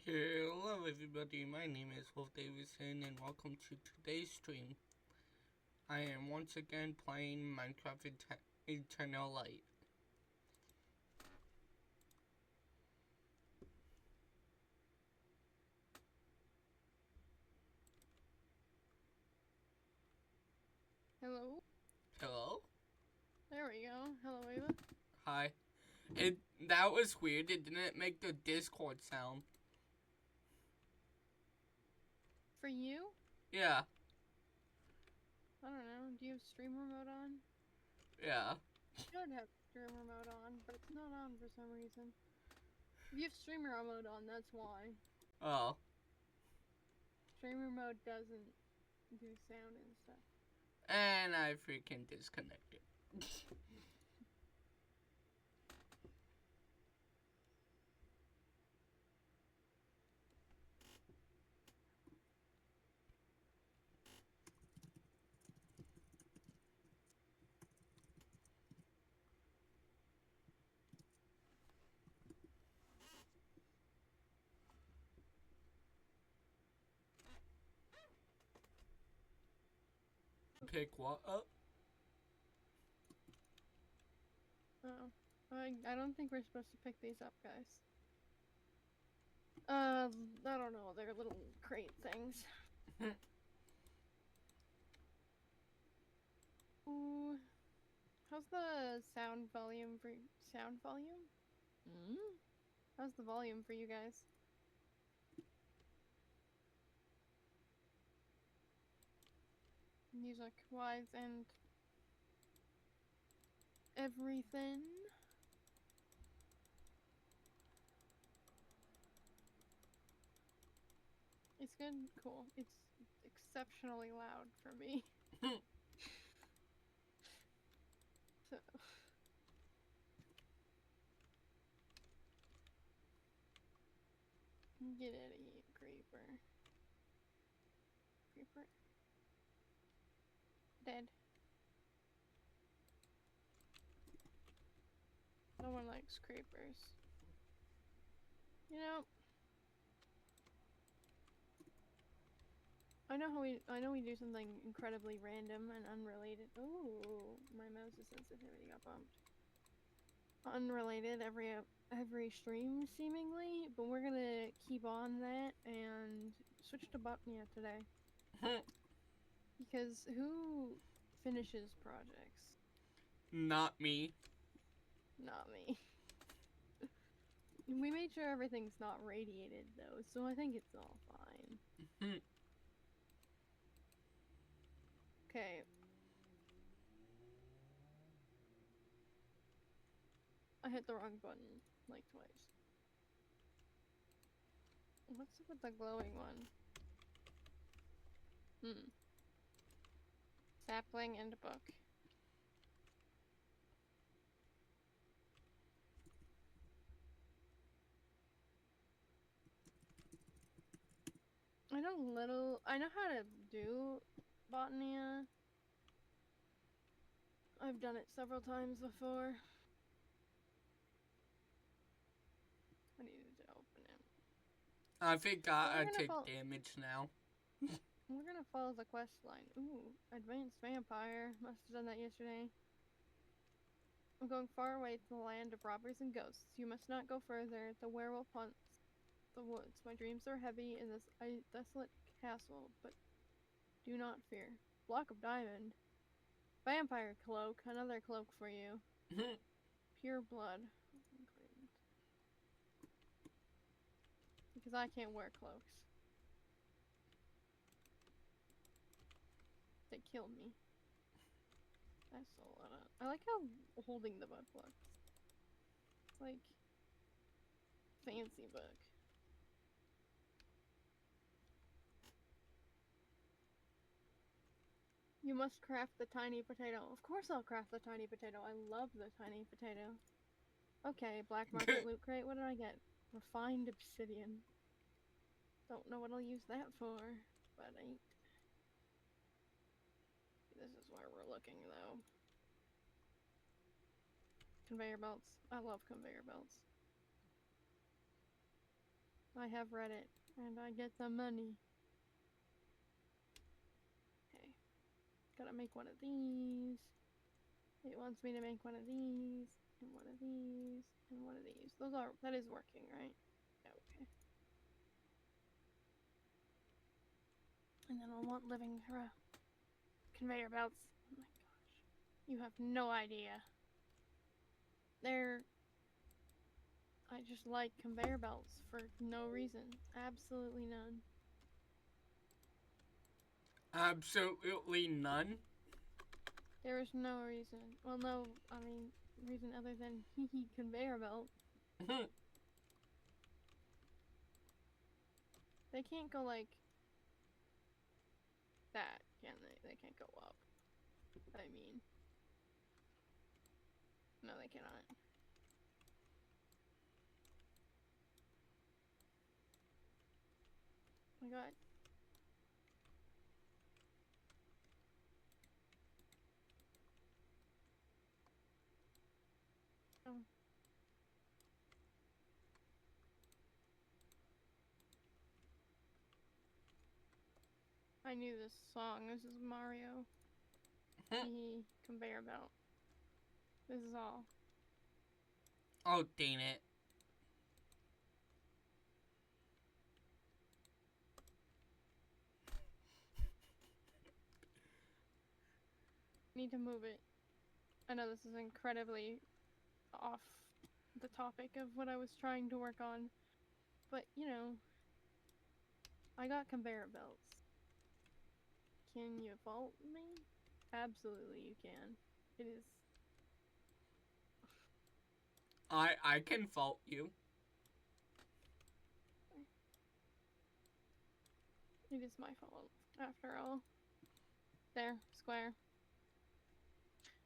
Hello everybody, my name is Wolf Davidson and welcome to today's stream. I am once again playing Minecraft Eternal Light. Hello? Hello? There we go. Hello, Ava. Hi. That was weird, it didn't make the Discord sound. For you? Yeah. I don't know. Do you have streamer mode on? Yeah. You should have streamer mode on, but it's not on for some reason. If you have streamer mode on, that's why. Oh. Streamer mode doesn't do sound and stuff. And I freaking disconnected. Pick what up? Oh. I don't think we're supposed to pick these up, guys. I don't know. They're little crate things. Ooh. How's the sound volume for... Sound volume? How's the volume for you guys? Music wise and everything. It's good. Cool. It's exceptionally loud for me. So get it, creeper. Creeper. Dead. No one likes creepers. You know, I know we do something incredibly random and unrelated. Ooh, my mouse's sensitivity got bumped. Unrelated every stream seemingly, but we're gonna keep on that and switch to Botnia today. Because who finishes projects? Not me. Not me. We made sure everything's not radiated though, so I think it's all fine. Okay. I hit the wrong button, like twice. What's up with the glowing one? Sapling and book. I know how to do Botania. I've done it several times before. I needed to open it. I forgot I take damage now. We're gonna follow the quest line. Ooh, advanced vampire. Must have done that yesterday. I'm going far away to the land of robbers and ghosts. You must not go further. The werewolf haunts the woods. My dreams are heavy in this desolate castle, but do not fear. Block of diamond. Vampire cloak. Another cloak for you. Pure blood. Because I can't wear cloaks. They killed me. That's a lot of... I like how holding the butt looks. It's like... fancy book. You must craft the tiny potato. Of course I'll craft the tiny potato. I love the tiny potato. Okay, black market loot crate. What did I get? Refined obsidian. Don't know what I'll use that for, but ain't. This is where we're looking, though. Conveyor belts. I love conveyor belts. I have read it, and I get the money. Okay. Gotta make one of these. It wants me to make one of these, and one of these, and one of these. That is working, right? Yeah, okay. And then I'll want living conveyor belts. Oh my gosh. You have no idea. I just like conveyor belts for no reason. Absolutely none. Absolutely none? There is no reason. Well, no, reason other than hee conveyor belt. They can't go like that, can they? They can't go up. I mean, no, they cannot. Oh my god. Oh. I knew this song. This is Mario. Conveyor belt. This is all. Oh, dang it. Need to move it. I know this is incredibly off the topic of what I was trying to work on, but you know, I got conveyor belts. Can you fault me? Absolutely, you can. It is. I can fault you. It is my fault, after all. There, square.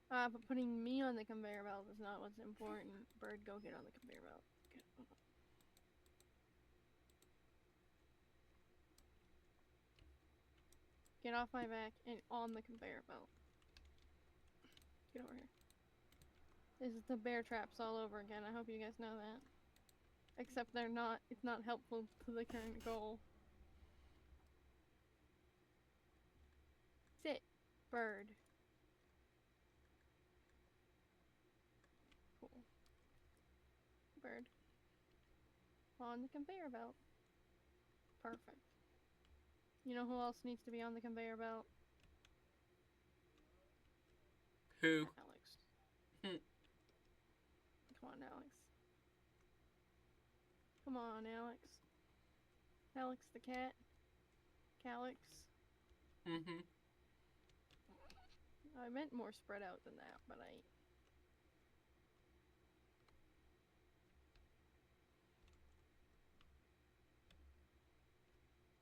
But putting me on the conveyor belt is not what's important. Bird, go get on the conveyor belt. Get off my back and on the conveyor belt. Get over here. This is the bear traps all over again. I hope you guys know that. Except they're not. It's not helpful to the current goal. Sit, bird. Cool. Bird. On the conveyor belt. Perfect. You know who else needs to be on the conveyor belt? Who? Alex. Come on, Alex. Come on, Alex. Alex the cat. Calix. Mm-hmm. I meant more spread out than that, but I...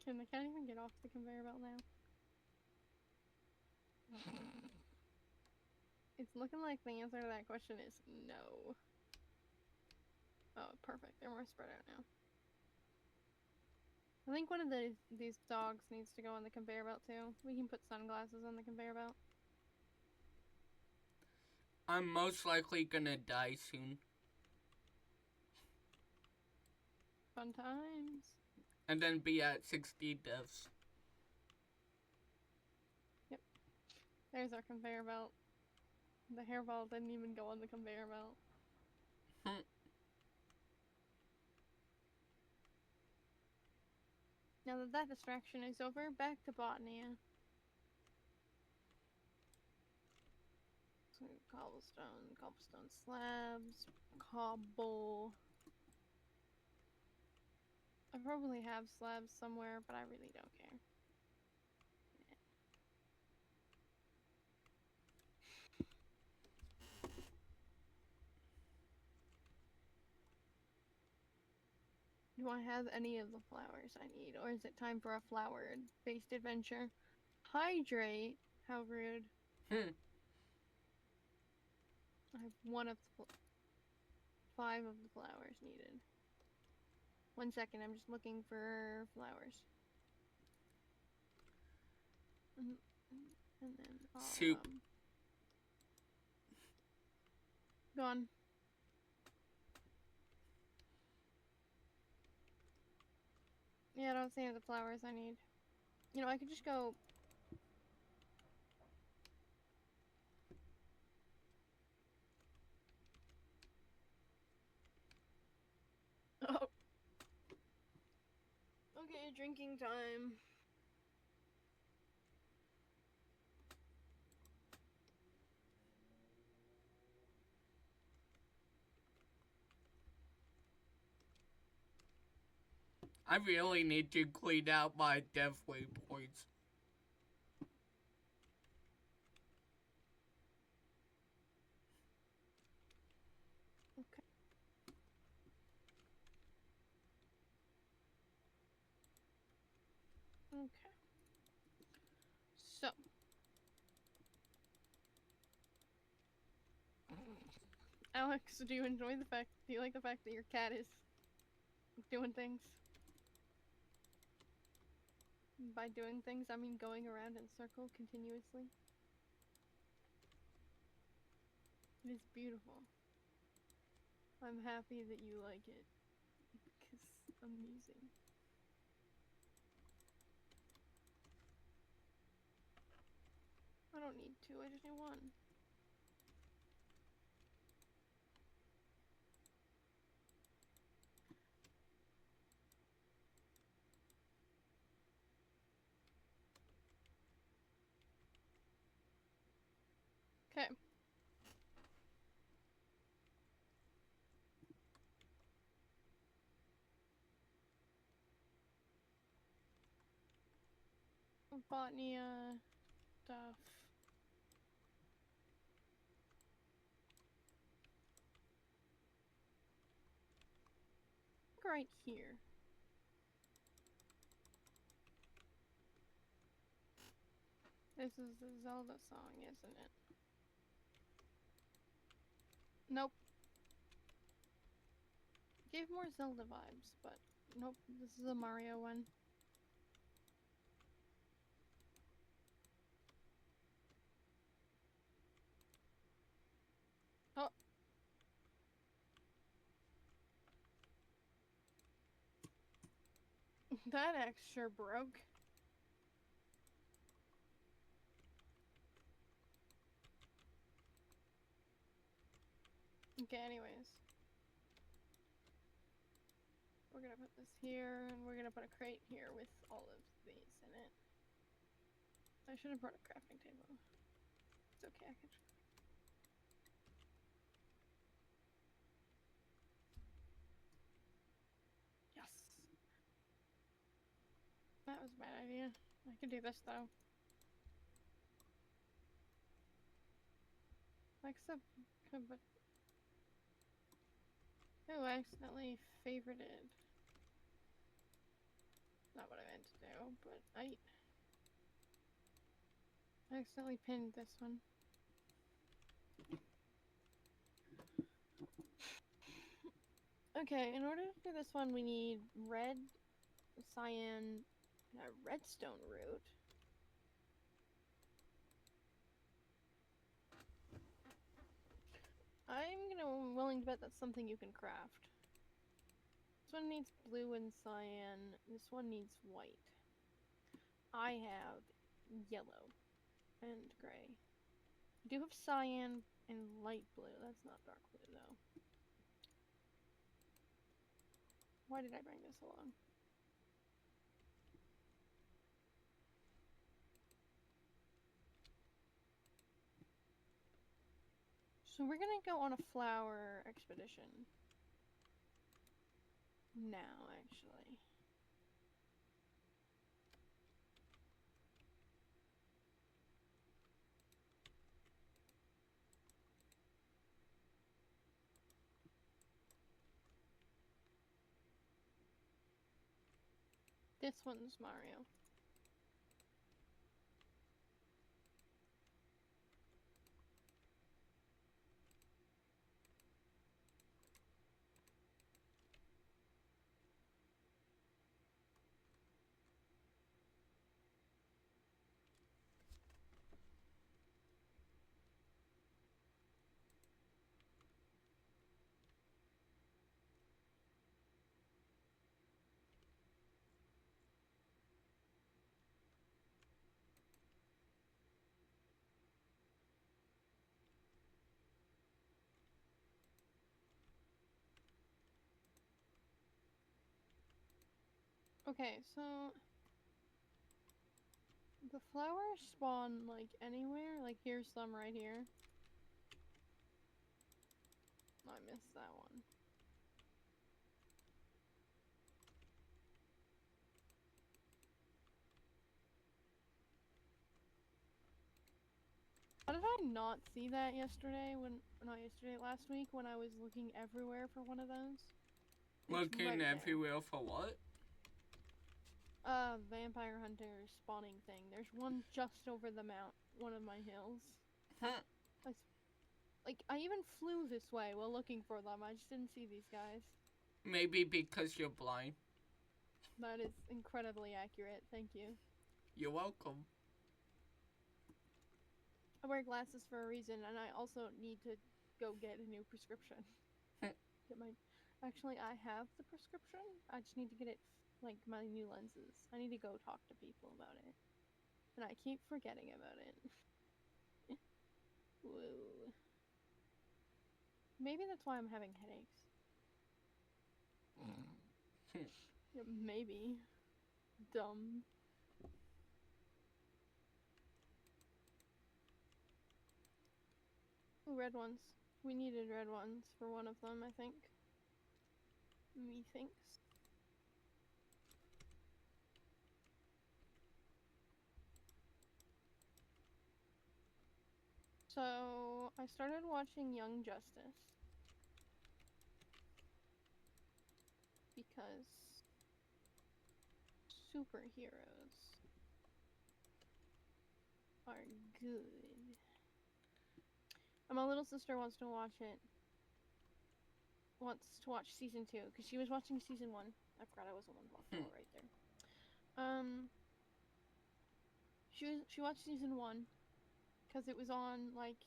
Can the cat even get off the conveyor belt now? It's looking like the answer to that question is no. Oh, perfect. They're more spread out now. I think one of these dogs needs to go on the conveyor belt too. We can put sunglasses on the conveyor belt. I'm most likely gonna die soon. Fun times. And then be at 60 deaths. Yep. There's our conveyor belt. The hairball didn't even go on the conveyor belt. Now that distraction is over, back to Botnia. So cobblestone slabs, cobble. I probably have slabs somewhere, but I really don't care. Do I have any of the flowers I need, or is it time for a flower-based adventure? Hydrate? How rude. I have one of the 5 of the flowers needed. 1 second, I'm just looking for flowers. And then I'll, Soup. Gone. Yeah, I don't see any of the flowers I need. You know, I could just go... Oh. Okay, drinking time. I really need to clean out my death waypoints. Okay. Okay. So. Alex, do you like the fact that your cat is doing things? By doing things, I mean going around in a circle continuously. It is beautiful. I'm happy that you like it. Because amusing. I don't need two, I just need one. Okay. Botany stuff. Right here. This is the Zelda song, isn't it? Nope. Gave more Zelda vibes, but nope, this is a Mario one. Oh. That axe sure broke. Okay, anyways. We're gonna put this here, and we're gonna put a crate here with all of these in it. I should have brought a crafting table. It's okay, I can... Yes! That was a bad idea. I can do this, though. Except... but... Oh, I accidentally favorited. Not what I meant to do, but I accidentally pinned this one. Okay, in order to do this one, we need red, cyan, and a redstone root. Willing to bet that's something you can craft. This one needs blue and cyan. This one needs white. I have yellow and gray. I do have cyan and light blue. That's not dark blue, though. Why did I bring this along? So we're gonna go on a flower expedition. Now, actually. This one's Mario. Okay, so the flowers spawn like anywhere. Like here's some right here. I missed that one. How did I not see that yesterday not yesterday, last week when I was looking everywhere for one of those? It's Looking right everywhere for what? Vampire hunter spawning thing. There's one just over the mount, one of my hills. I even flew this way while looking for them. I just didn't see these guys. Maybe because you're blind. That is incredibly accurate. Thank you. You're welcome. I wear glasses for a reason, and I also need to go get a new prescription. Actually, I have the prescription. I just need to get it, like, my new lenses. I need to go talk to people about it. And I keep forgetting about it. Woo. Maybe that's why I'm having headaches. Yeah, maybe. Dumb. Ooh, red ones. We needed red ones for one of them, I think. Methinks. So, I started watching Young Justice. Because superheroes are good. And my little sister wants to watch it. Wants to watch season 2 because she was watching season 1. I forgot I was on one block right there. She watched season 1 because it was on like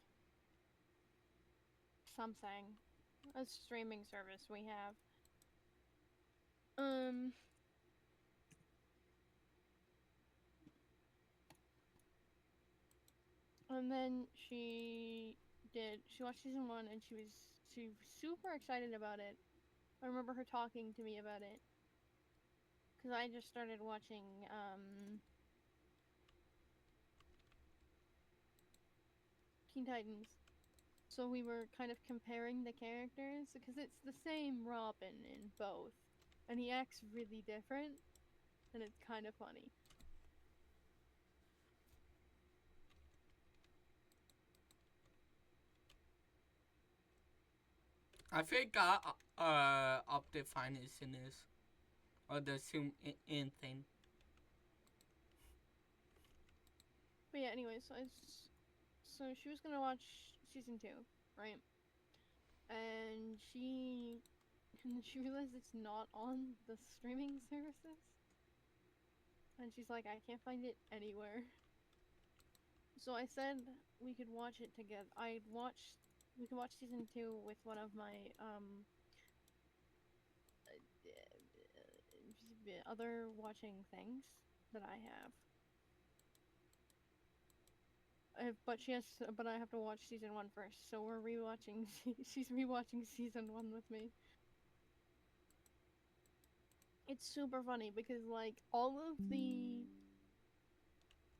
something, a streaming service we have. And then she watched season 1 and she was super excited about it. I remember her talking to me about it. Because I just started watching, Teen Titans. So we were kind of comparing the characters, because it's the same Robin in both. And he acts really different, and it's kind of funny. I think up the finest in this. Or the zoom in thing. But yeah, anyway, so she was gonna watch season 2, right? And she realized it's not on the streaming services. And she's like, I can't find it anywhere. So I said we could watch it together. We could watch season 2 with one of my, other watching things that I have. But I have to watch season 1 first. So we're rewatching. She's rewatching season 1 with me. It's super funny because like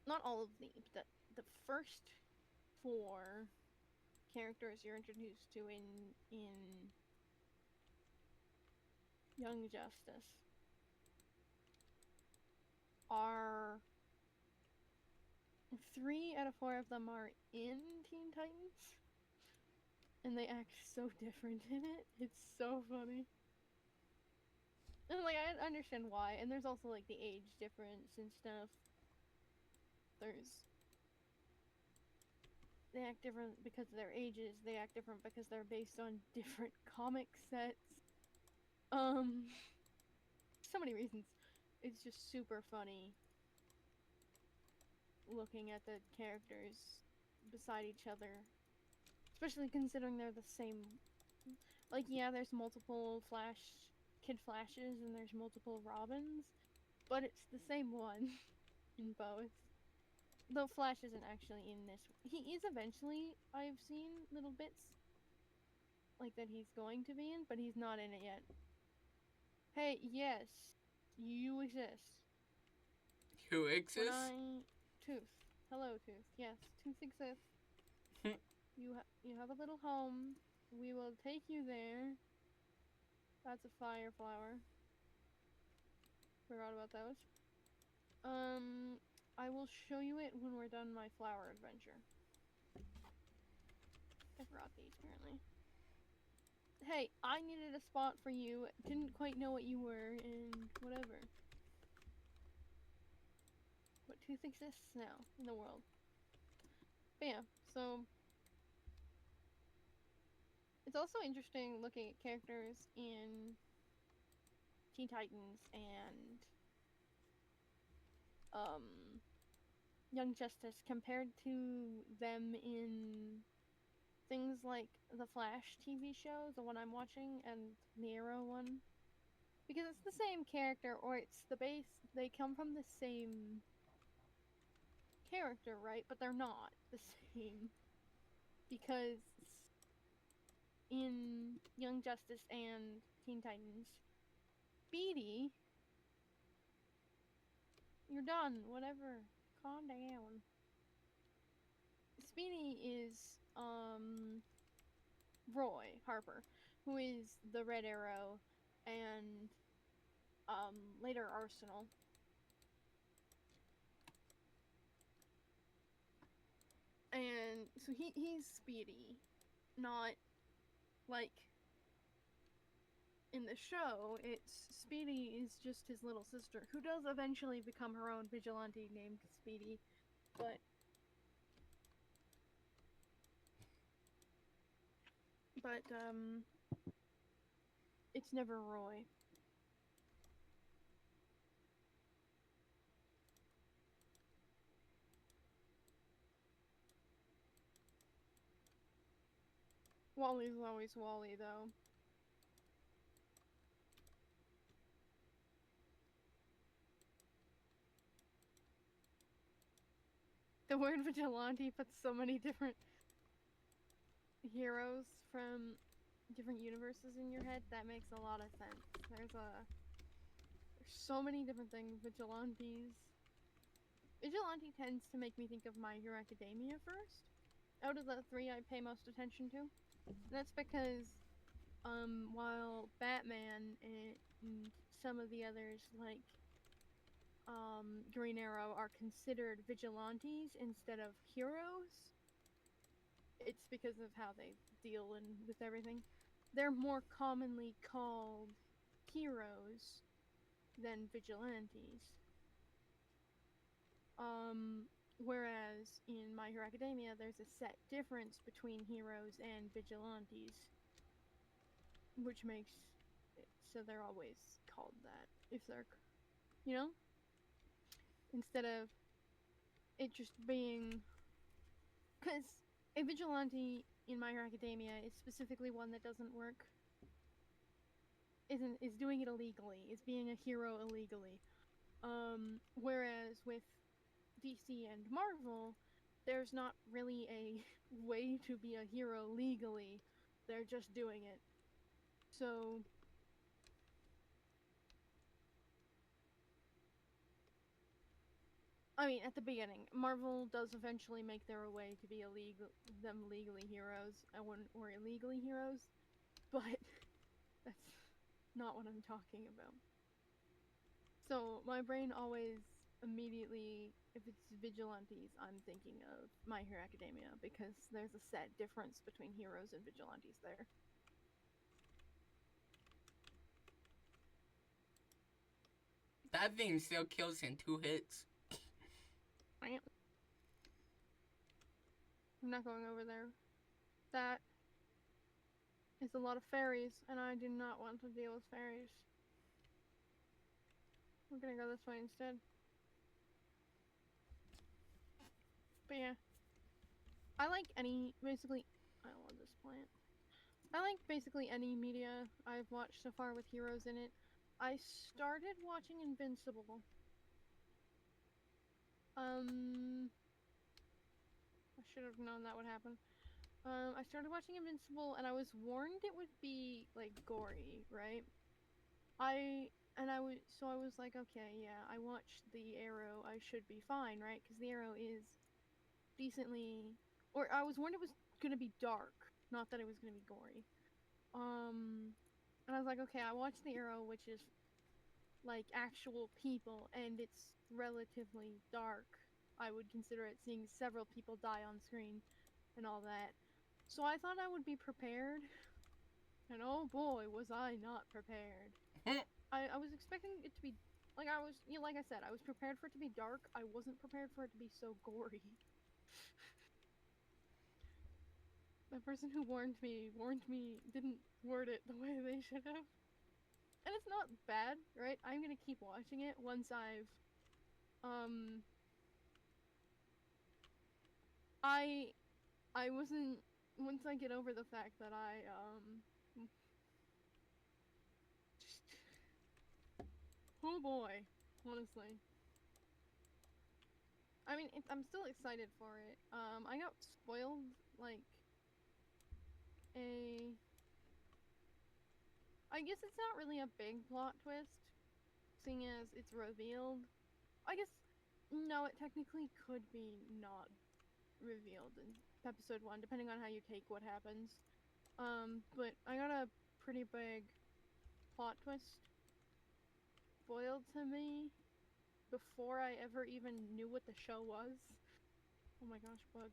not all of the first 4 characters you're introduced to in Young Justice are 3 out of 4 of them are in Teen Titans, and they act so different in it. It's so funny. And like I understand why, and there's also like the age difference and stuff. They act different because of their ages. They act different because they're based on different comic sets. So many reasons. It's just super funny looking at the characters beside each other, especially considering they're the same. Like, yeah, there's multiple Kid Flashes and there's multiple Robins, but it's the same one in both. Though Flash isn't actually in this. He is eventually, I've seen little bits like that he's going to be in, but he's not in it yet. Hey, yes. You exist. Who When exists? Tooth. Hello, Tooth. Yes, Tooth exists. You have a little home. We will take you there. That's a fire flower. Forgot about those. I will show you it when we're done my flower adventure. I forgot these apparently. Hey, I needed a spot for you. Didn't quite know what you were, and whatever. But Tooth exists now in the world. But yeah, so it's also interesting looking at characters in Teen Titans and Young Justice compared to them in things like the Flash TV show, the one I'm watching, and the Arrow one. Because it's the same character, or it's the base, they come from the same character, right? But they're not the same. Because in Young Justice and Teen Titans, Speedy, you're done, whatever. Calm down. Speedy is, Roy Harper, who is the Red Arrow and, later Arsenal. And so he's Speedy, not like in the show. It's Speedy is just his little sister, who does eventually become her own vigilante named Speedy, but it's never Roy. Wally's always Wally, though. The word vigilante puts so many different heroes from different universes in your head. That makes a lot of sense. There's so many different things. Vigilante tends to make me think of My Hero Academia first. Out of the three I pay most attention to. And that's because while Batman and some of the others like Green Arrow are considered vigilantes instead of heroes, it's because of how they deal with everything. They're more commonly called heroes than vigilantes. Whereas in My Hero Academia, there's a set difference between heroes and vigilantes, which makes it so they're always called that. If they're, you know, instead of it just being, because a vigilante in My Hero Academia is specifically one that doesn't work. Is doing it illegally. Is being a hero illegally. Whereas with DC and Marvel, there's not really a way to be a hero legally. They're just doing it. So I mean, at the beginning, Marvel does eventually make their way to be them legally heroes, or illegally heroes, but that's not what I'm talking about. So my brain always immediately, if it's vigilantes, I'm thinking of My Hero Academia, because there's a set difference between heroes and vigilantes there. That thing still kills in 2 hits. I'm not going over there. That is a lot of fairies, and I do not want to deal with fairies. We're gonna go this way instead. But yeah. I like basically, I love this plant. I like basically any media I've watched so far with heroes in it. I started watching Invincible. I should have known that would happen. I started watching Invincible, and I was warned it would be, like, gory, right? I And I was like, okay, yeah, I watched the Arrow, I should be fine, right? Because the Arrow is decently, or I was warned it was gonna be dark, not that it was gonna be gory. And I was like, okay, I watched the Arrow, which is like actual people, and it's relatively dark. I would consider it, seeing several people die on screen and all that. So I thought I would be prepared, and oh boy, was I not prepared. I was expecting it to be like I was, you know, like I said, I was prepared for it to be dark. I wasn't prepared for it to be so gory. The person who warned me didn't word it the way they should have. And it's not bad, right? I'm gonna keep watching it once um I I wasn't once I get over the fact that I just oh boy, honestly. I mean, I'm still excited for it. I got spoiled like a. I guess it's not really a big plot twist, seeing as it's revealed. I guess no, it technically could be not revealed in episode 1, depending on how you take what happens. But I got a pretty big plot twist spoiled to me before I ever even knew what the show was. Oh my gosh, bug.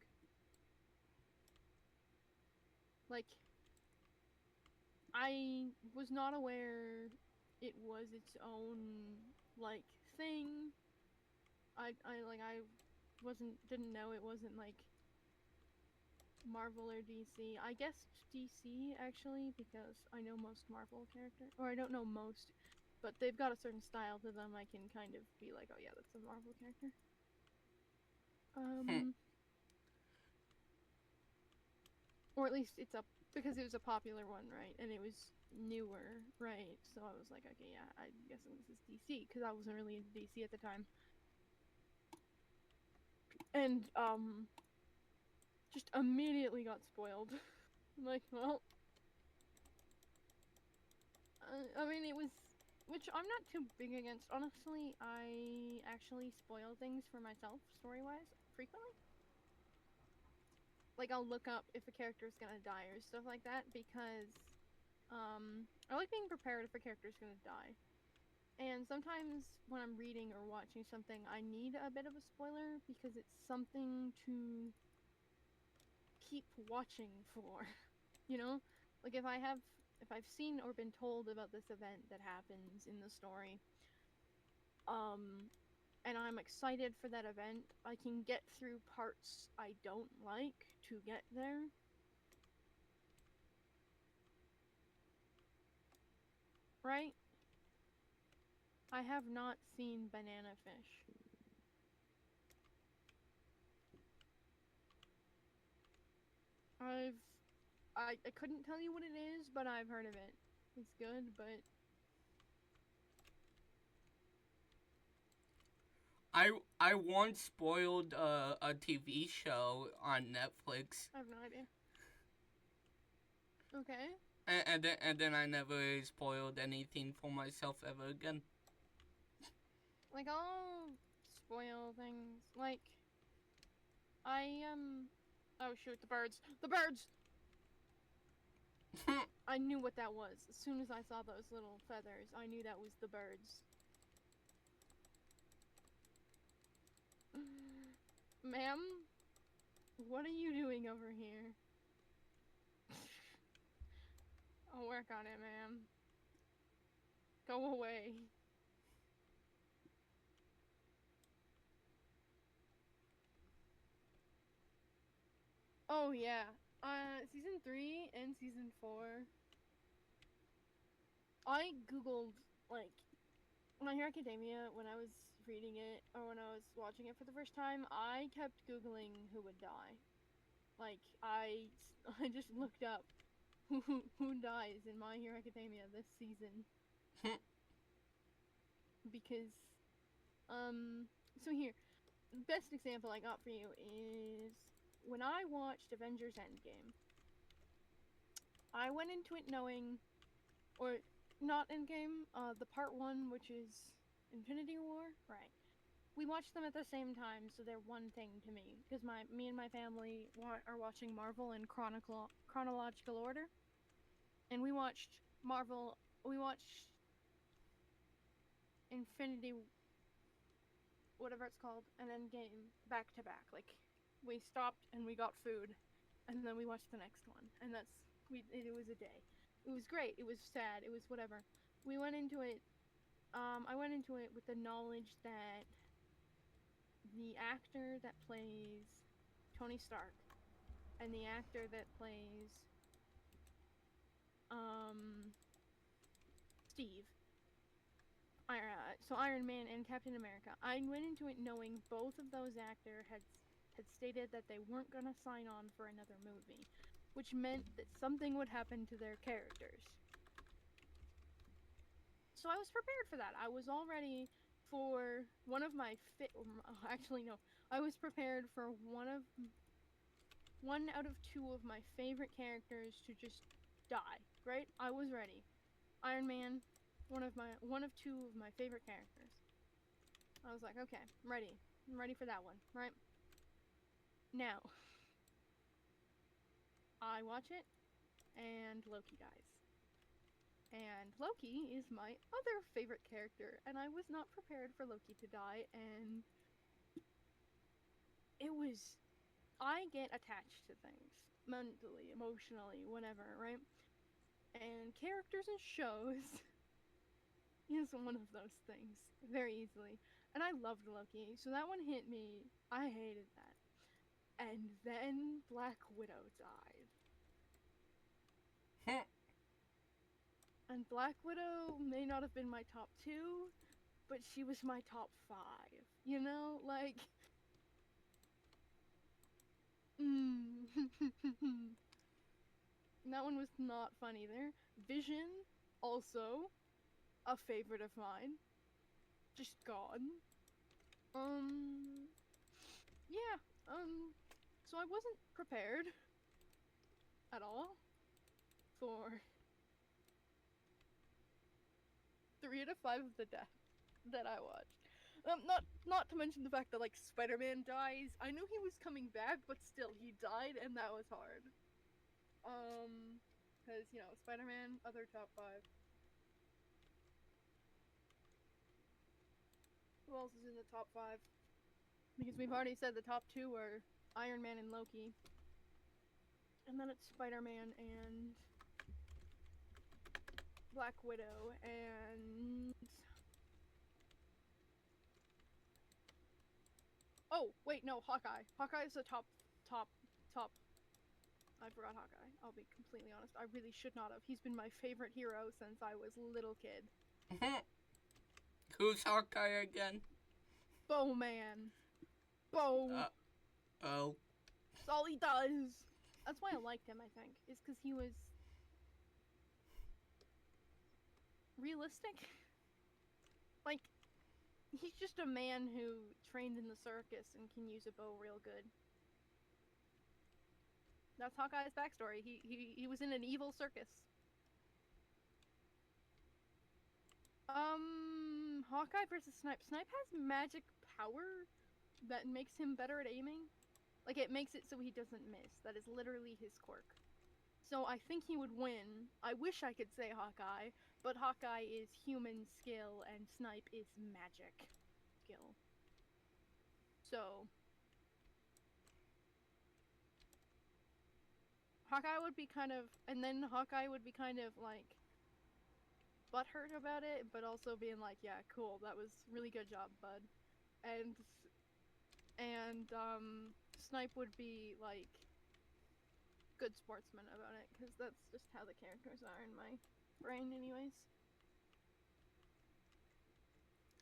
Like, I was not aware it was its own, like, thing. I didn't know it wasn't, like, Marvel or DC. I guessed DC, actually, because I know most Marvel characters. Or I don't know most, but they've got a certain style to them. I can kind of be like, oh yeah, that's a Marvel character. Or at least it's up because it was a popular one, right? And it was newer, right? So I was like, okay, yeah, I'm guessing this is DC because I wasn't really into DC at the time. And just immediately got spoiled. I'm like, well, I mean, it was, which I'm not too big against. Honestly, I actually spoil things for myself, story-wise, frequently. Like, I'll look up if a character's gonna die or stuff like that, because, I like being prepared if a character's gonna die. And sometimes when I'm reading or watching something, I need a bit of a spoiler, because it's something to keep watching for, you know? Like, if I've seen or been told about this event that happens in the story, and I'm excited for that event, I can get through parts I don't like to get there. Right? I have not seen Banana Fish. I've I couldn't tell you what it is, but I've heard of it. It's good, but I once spoiled a TV show on Netflix, I have no idea. Okay. and then I never spoiled anything for myself ever again. Like, I'll spoil things. Like, I oh shoot, the birds. The birds. I knew what that was. As soon as I saw those little feathers, I knew that was the birds. Ma'am, what are you doing over here? I'll work on it, ma'am. Go away. Oh yeah. Season 3 and season 4. I googled, like, My Hero Academia, when I was reading it, or when I was watching it for the first time, I kept googling who would die. Like, I just looked up who dies in My Hero Academia this season. Because, so here, best example I got for you is when I watched Avengers Endgame. I went into it knowing, or not Endgame. The part one, which is Infinity War, right? We watched them at the same time, so they're one thing to me. Because me and my family are watching Marvel in chronological order, and we watched Marvel. We watched Infinity, whatever it's called, and Endgame back to back. Like, we stopped and we got food, and then we watched the next one, and it was a day. It was great. It was sad. It was whatever. We went into it. I went into it with the knowledge that the actor that plays Tony Stark and the actor that plays Steve, so Iron Man and Captain America. I went into it knowing both of those actors had stated that they weren't gonna sign on for another movie, which meant that something would happen to their characters. So I was prepared for that. I was all ready for one of my actually no, I was prepared for one out of two of my favorite characters to just die. Right? I was ready. Iron Man, one of two of my favorite characters. I was like, okay, I'm ready. I'm ready for that one, right? Now, I watch it, and Loki dies. And Loki is my other favorite character, and I was not prepared for Loki to die, and it was. I get attached to things mentally, emotionally, whatever, right? And characters and shows is one of those things very easily. And I loved Loki, so that one hit me. I hated that. And then Black Widow died. And Black Widow may not have been my top 2, but she was my top 5. You know, like. That one was not fun either. Vision, also a favorite of mine, just gone. Yeah. So I wasn't prepared at all for 3 out of 5 of the deaths that I watched. Not to mention the fact that like Spider-Man dies. I knew he was coming back, but still he died, and that was hard. Because Spider-Man, other top 5. Who else is in the top 5? Because we've already said the top 2 are Iron Man and Loki, and then it's Spider-Man and Black Widow and. Oh, wait, no, Hawkeye. Hawkeye's the top. I forgot Hawkeye. I'll be completely honest. I really should not have. He's been my favorite hero since I was a little kid. Who's Hawkeye again? Bowman. Bow. Oh. That's all he does. That's why I liked him, I think. Is because he was realistic. Like, he's just a man who trained in the circus and can use a bow real good. That's Hawkeye's backstory. He was in an evil circus. Hawkeye versus Snipe. Snipe has magic power that makes him better at aiming. Like, it makes it so he doesn't miss. That is literally his quirk. So I think he would win. I wish I could say Hawkeye, but Hawkeye is human skill and Snipe is magic skill. So Hawkeye would be kind of, and then Hawkeye would be kind of like butthurt about it, but also being like, yeah, cool, that was really good job, bud. And Snipe would be like good sportsman about it, because that's just how the characters are in my brain anyways.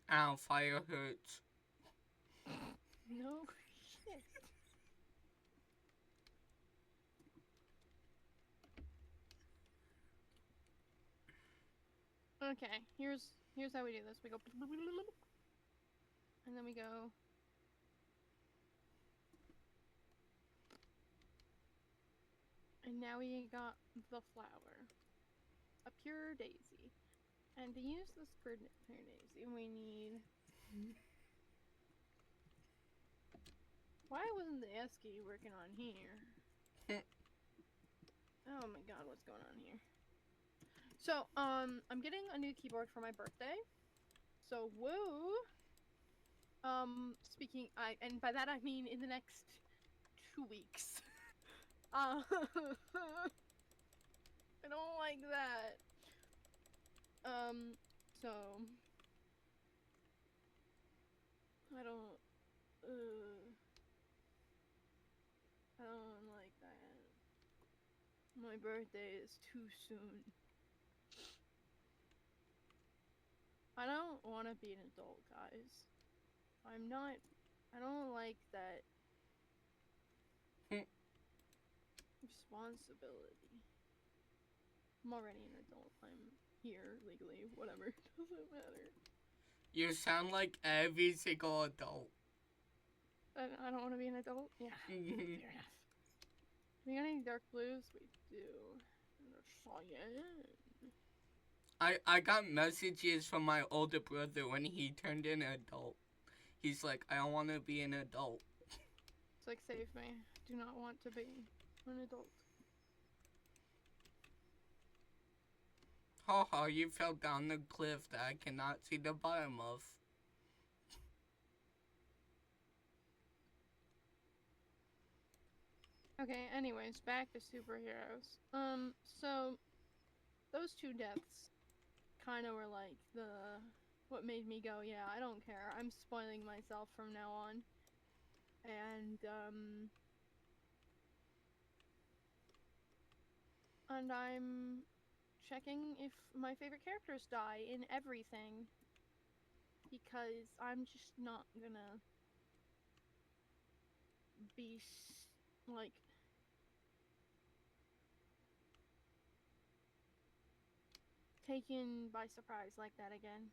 Ow, fire hurts. No shit. Okay, here's how we do this. We go and then we go and now we got the flower. A pure daisy. And to use this grenade, we need. Why wasn't the ESCI working on here? Oh my god, what's going on here? So, I'm getting a new keyboard for my birthday. So, woo! And by that I mean in the next 2 weeks. I don't like that. So I don't, I don't like that. My birthday is too soon. I don't want to be an adult, guys. I'm not. I don't like that responsibility. I'm already an adult. I'm here legally. Whatever. Doesn't matter. You sound like every single adult. I don't want to be an adult? Yeah. Fair enough. Do we got any dark blues? We do. And a cyan. I got messages from my older brother when he turned an adult. He's like, I don't want to be an adult. It's like, save me. Do not want to be an adult. Haha, you fell down the cliff that I cannot see the bottom of. Okay, anyways, back to superheroes. So those two deaths kind of were like what made me go, yeah, I don't care. I'm spoiling myself from now on. And I'm checking if my favorite characters die in everything, because I'm just not gonna be like taken by surprise like that again.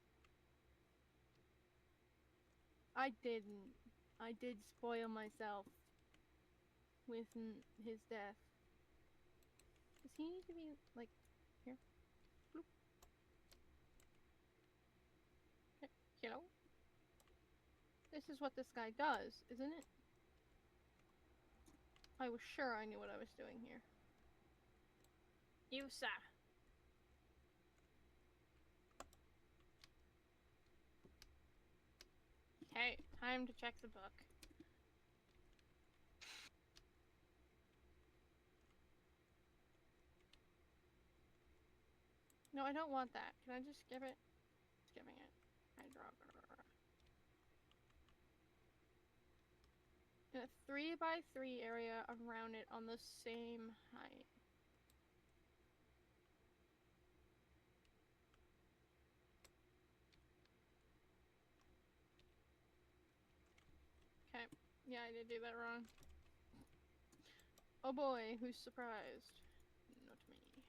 I didn't. I did spoil myself with his death. Does he need to be, like, here? Bloop. Okay. Hello? This is what this guy does, isn't it? I was sure I knew what I was doing here. You, sir. Okay, time to check the book. No, I don't want that. Can I just skip it? Skipping it. In a 3x3 area around it on the same height. Okay. Yeah, I did do that wrong. Oh boy, who's surprised? Not me.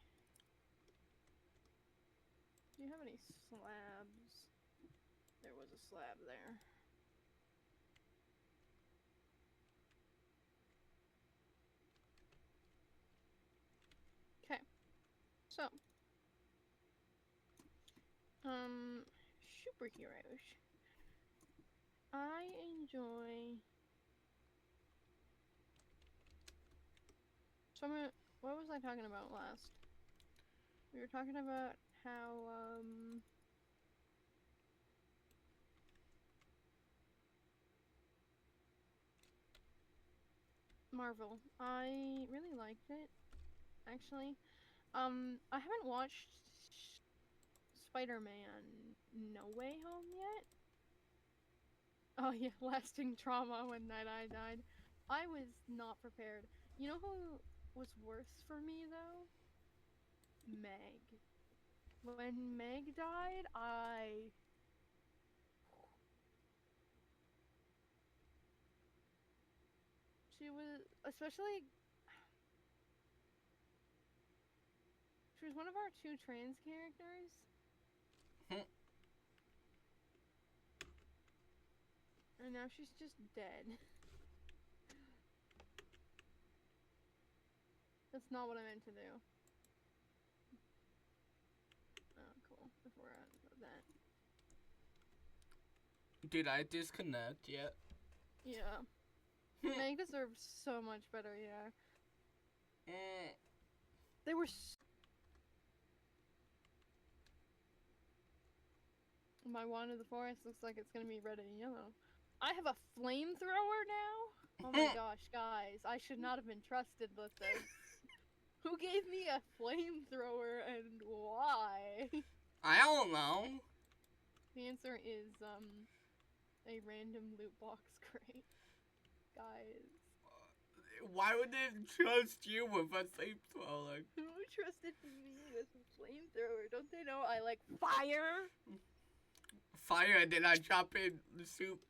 Do you have any slabs? There was a slab there. Okay. So. Superheroes. I enjoy... So what was I talking about last? We were talking about how, Marvel. I really liked it, actually. I haven't watched Spider-Man No Way Home yet. Oh yeah, lasting trauma when Night-Eye died. I was not prepared. You know who was worse for me, though? Meg. When Meg died, She was, especially... She was one of our two trans characters. And now she's just dead. That's not what I meant to do. Oh, cool. If we're at Did I disconnect yet? Yeah. Meg deserves so much better, yeah. They were My wand of the forest looks like it's gonna be red and yellow. I have a flamethrower now? Oh my gosh, guys. I should not have been trusted with this. Who gave me a flamethrower and why? I don't know. The answer is, a random loot box crate. Guys. Why would they trust you with a flamethrower? Who trusted me with a flamethrower? Don't they know I like fire? Fire, and then I drop in the soup.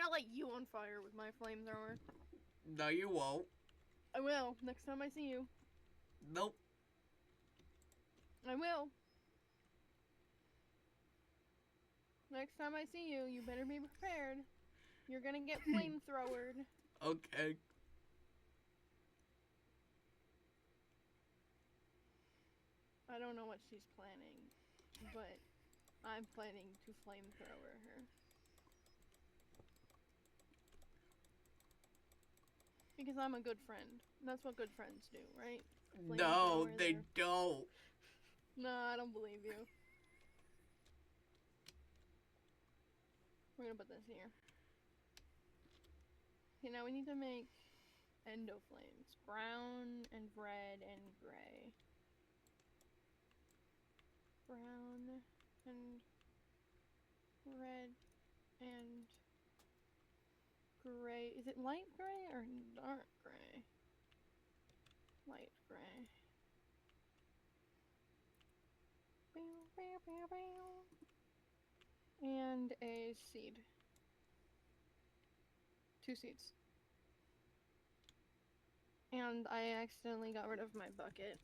I'll light you on fire with my flamethrower. No, you won't. I will, next time I see you. Nope. I will. Next time I see you, you better be prepared. You're gonna get flamethrowered. Okay. I don't know what she's planning, but I'm planning to flamethrower her. Because I'm a good friend. That's what good friends do, right? No, they don't. No, I don't believe you. We're gonna put this here. Okay, now we need to make endo flames. Brown and red and gray. Brown and red and gray. Is it light gray or dark gray? Light gray. And a seed. 2 seeds. And I accidentally got rid of my bucket.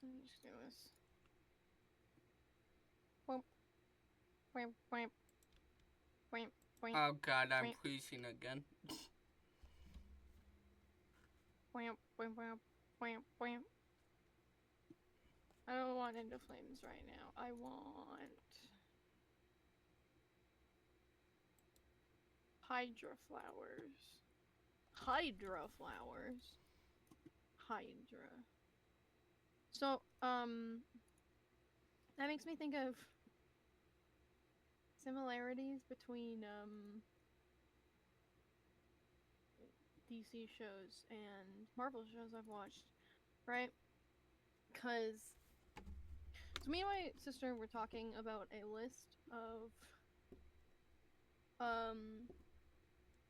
Let me just do this. Whomp. Whomp, whomp. Whomp, whomp. Oh god, I'm Whomp. freezing again. Whomp, whomp, whomp, whomp, whomp. I don't want endo flames right now. I want hydra flowers. Hydra flowers. Hydra. So, that makes me think of similarities between, DC shows and Marvel shows I've watched, right? Because so me and my sister were talking about a list of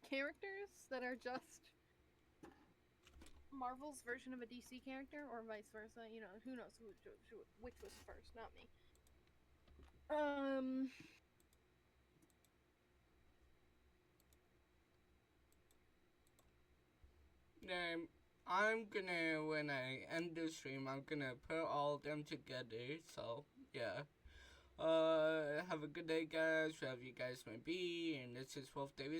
characters that are just Marvel's version of a DC character, or vice versa. You know, who knows which was first, not me. I'm gonna, when I end the stream, I'm gonna put all of them together, so, yeah. Have a good day, guys, wherever you guys may be, and this is Wolf Davis.